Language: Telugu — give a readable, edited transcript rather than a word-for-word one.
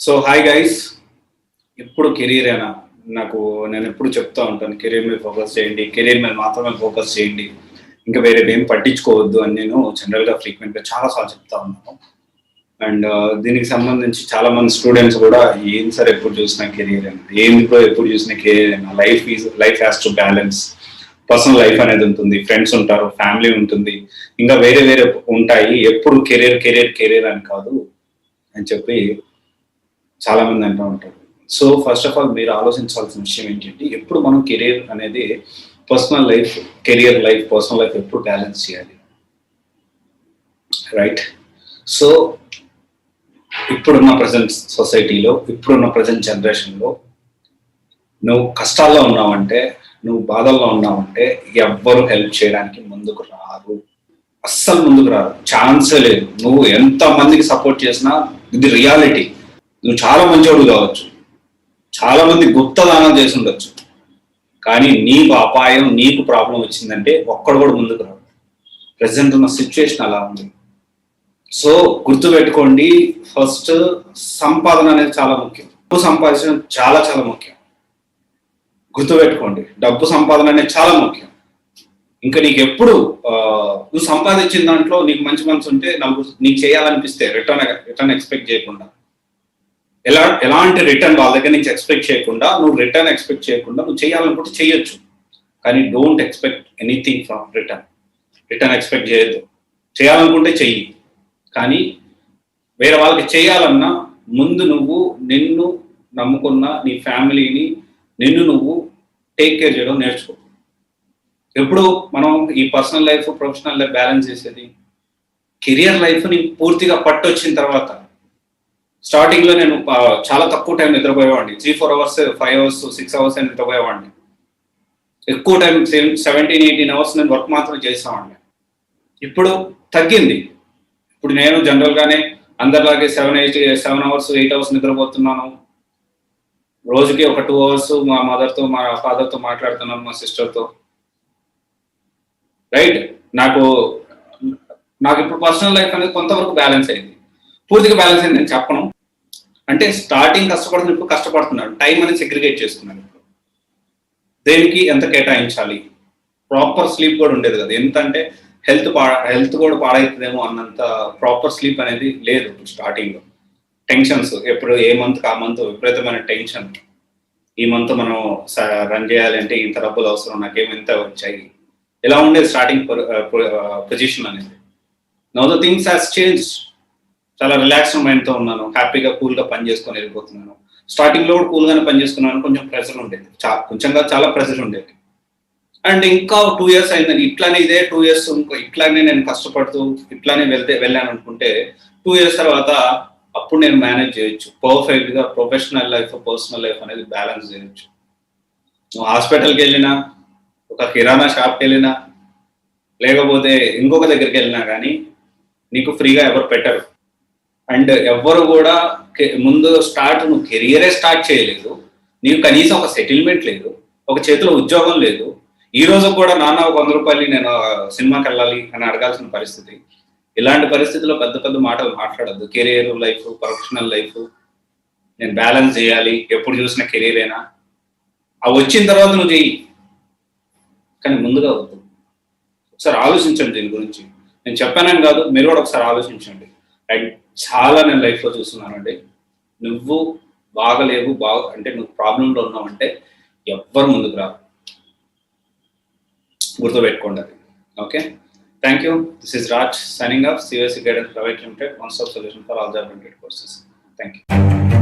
సో హాయ్ గైస్, ఎప్పుడు కెరీరేనా? నేను ఎప్పుడు చెప్తా ఉంటాను, కెరీర్ మీద ఫోకస్ చేయండి, కెరీర్ మీద మాత్రమే ఫోకస్ చేయండి, ఇంకా వేరే ఏం పట్టించుకోవద్దు అని నేను జనరల్గా ఫ్రీక్వెంట్గా చాలాసార్లు చెప్తా ఉన్నాను. అండ్ దీనికి సంబంధించి చాలా మంది స్టూడెంట్స్ కూడా ఏం సార్ ఎప్పుడు చూసినా కెరీర్ అయినా, ఏందో ఎప్పుడు చూసినా కెరీర్ అయినా, life has to balance. Personal life అనేది ఉంటుంది, ఫ్రెండ్స్ ఉంటారు, ఫ్యామిలీ ఉంటుంది, ఇంకా వేరే వేరే ఉంటాయి. ఎప్పుడు కెరీర్ కెరీర్ కెరీర్ అని కాదు అని చెప్పి చాలా మంది అంటూ ఉంటారు. సో ఫస్ట్ ఆఫ్ ఆల్ మీరు ఆలోచించాల్సిన విషయం ఏంటంటే, ఎప్పుడు మనం కెరీర్ అనేది personal life, career life, personal life ఎప్పుడు బ్యాలెన్స్ చేయాలి, రైట్? సో ఇప్పుడున్న ప్రజెంట్ సొసైటీలో, ఇప్పుడున్న ప్రజెంట్ జనరేషన్లో నువ్వు కష్టాల్లో ఉన్నావంటే, నువ్వు బాధల్లో ఉన్నావంటే ఎవ్వరు హెల్ప్ చేయడానికి ముందుకు రారు, అస్సలు ముందుకు రారు, ఛాన్సే లేదు. నువ్వు ఎంత మందికి సపోర్ట్ చేసినా, ఇది రియాలిటీ. నువ్వు చాలా మంచివాడు కావచ్చు, చాలా మంది గుప్తదానం చేసి ఉండొచ్చు, కానీ నీకు అపాయం, నీకు ప్రాబ్లం వచ్చిందంటే ఒక్కడు కూడా ముందుకు రాడు. ప్రజెంట్ ఉన్న సిచ్యువేషన్ అలా ఉంది. సో గుర్తుపెట్టుకోండి, ఫస్ట్ సంపాదన అనేది చాలా ముఖ్యం. డబ్బు సంపాదించడం చాలా చాలా ముఖ్యం. గుర్తుపెట్టుకోండి, డబ్బు సంపాదన అనేది చాలా ముఖ్యం. ఇంకా నీకు ఎప్పుడు నువ్వు సంపాదించిన దాంట్లో నీకు మంచి మనసు ఉంటే, నీకు చేయాలనిపిస్తే రిటర్న్ ఎక్స్పెక్ట్ చేయకుండా, ఎలాంటి రిటర్న్ వాళ్ళ దగ్గర నుంచి ఎక్స్పెక్ట్ చేయకుండా, నువ్వు చేయాలనుకుంటే చేయొచ్చు, కానీ don't expect anything from return expect చేయొద్దు. చేయాలనుకుంటే చెయ్యి, కానీ వేరే వాళ్ళకి చేయాలన్నా ముందు నువ్వు నిన్ను నమ్ముకున్న నీ ఫ్యామిలీని, నిన్ను నువ్వు టేక్ కేర్ చేయడం నేర్చుకో. ఎప్పుడు మనం ఈ personal life, professional life balance చేసేది కెరియర్ లైఫ్ని పూర్తిగా పట్టొచ్చిన తర్వాత. స్టార్టింగ్లో నేను చాలా తక్కువ టైం నిద్రపోయేవాడిని, 3-4 అవర్స్, 5 అవర్స్, 6 అవర్స్ అని నిద్రపోయేవాడిని. ఎక్కువ టైం 17-18 అవర్స్ నేను వర్క్ మాత్రం చేసేవాడిని. ఇప్పుడు తగ్గింది. ఇప్పుడు నేను జనరల్గానే అందరిలాగే 7 అవర్స్, 8 అవర్స్ నిద్రపోతున్నాను. రోజుకి ఒక 2 అవర్స్ మా మదర్తో, మా ఫాదర్తో మాట్లాడుతున్నాను, మా సిస్టర్తో, రైట్? నాకు ఇప్పుడు పర్సనల్ లైఫ్ అనేది కొంతవరకు బ్యాలెన్స్ అయింది. పూర్తిగా బ్యాలెన్స్ అయింది నేను చెప్పను. అంటే స్టార్టింగ్ కష్టపడుతున్న, ఇప్పుడు కష్టపడుతున్నాను. టైం అనేది సెగ్రిగేట్ చేసుకున్నాను. ఇప్పుడు దేనికి ఎంత కేటాయించాలి, ప్రాపర్ స్లీప్ కూడా ఉండేది కదా. ఎంతంటే హెల్త్ కూడా పాడవుతుందేమో అన్నంత ప్రాపర్ స్లీప్ అనేది లేదు స్టార్టింగ్లో. టెన్షన్స్, ఎప్పుడు ఏ మంత్ ఆ మంత్ విపరీతమైన టెన్షన్. ఈ మంత్ మనం రన్ చేయాలి అంటే ఇంత డబ్బులు అవసరం, నాకేమో ఇంత వచ్చాయి, ఇలా ఉండేది స్టార్టింగ్ పొజిషన్ అనేది. Now the things has change. చాలా రిలాక్స్డ్ మైండ్తో ఉన్నాను, హ్యాపీగా కూల్గా పని చేసుకొని వెళ్ళిపోతున్నాను. స్టార్టింగ్లో కూడా కూల్గానే పని చేసుకున్నాను, కొంచెం ప్రెషర్ ఉండేది, చాలా ప్రెషర్ ఉండేది. అండ్ ఇంకా 2 years అయిందని ఇట్లానే, ఇదే 2 years ఇట్లానే నేను కష్టపడుతూ ఇట్లానే వెళ్ళాను అనుకుంటే, 2 years తర్వాత అప్పుడు నేను మేనేజ్ చేయొచ్చు పర్ఫెక్ట్గా. ప్రొఫెషనల్ లైఫ్, పర్సనల్ లైఫ్ అనేది బ్యాలెన్స్ చేయొచ్చు. నువ్వు హాస్పిటల్కి వెళ్ళినా, ఒక కిరాణా షాప్కి వెళ్ళినా, లేకపోతే ఇంకొక దగ్గరికి వెళ్ళినా కానీ నీకు ఫ్రీగా ఎవరు పెట్టరు. అండ్ ఎవ్వరు కూడా ముందు నువ్వు కెరియరే స్టార్ట్ చేయలేదు, నీకు కనీసం ఒక సెటిల్మెంట్ లేదు, ఒక చేతిలో ఉద్యోగం లేదు. ఈ రోజు కూడా నాన్న ఒక 100 రూపాయలు నేను సినిమాకి వెళ్ళాలి అని అడగాల్సిన పరిస్థితి. ఇలాంటి పరిస్థితుల్లో పెద్ద పెద్ద మాటలు మాట్లాడద్దు. కెరియర్ లైఫ్, ప్రొఫెషనల్ లైఫ్ నేను బ్యాలెన్స్ చేయాలి, ఎప్పుడు చూసిన కెరీరేనా, అవి వచ్చిన తర్వాత నువ్వు చెయ్యి, కానీ ముందుగా వద్దు. ఒకసారి ఆలోచించండి దీని గురించి. నేను చెప్పానని కాదు, మీరు కూడా ఒకసారి ఆలోచించండి. రైట్? చాలా నేను లైఫ్లో చూస్తున్నానండి, నువ్వు బాగలేవు, అంటే నువ్వు ప్రాబ్లంలో ఉన్నావంటే ఎవ్వరు ముందుకు రాదు. గుర్తుపెట్టుకోండి అది. Okay, thank you. This is Raj signing off CYC guidance private limited, one stop solution for all job related courses. Thank you.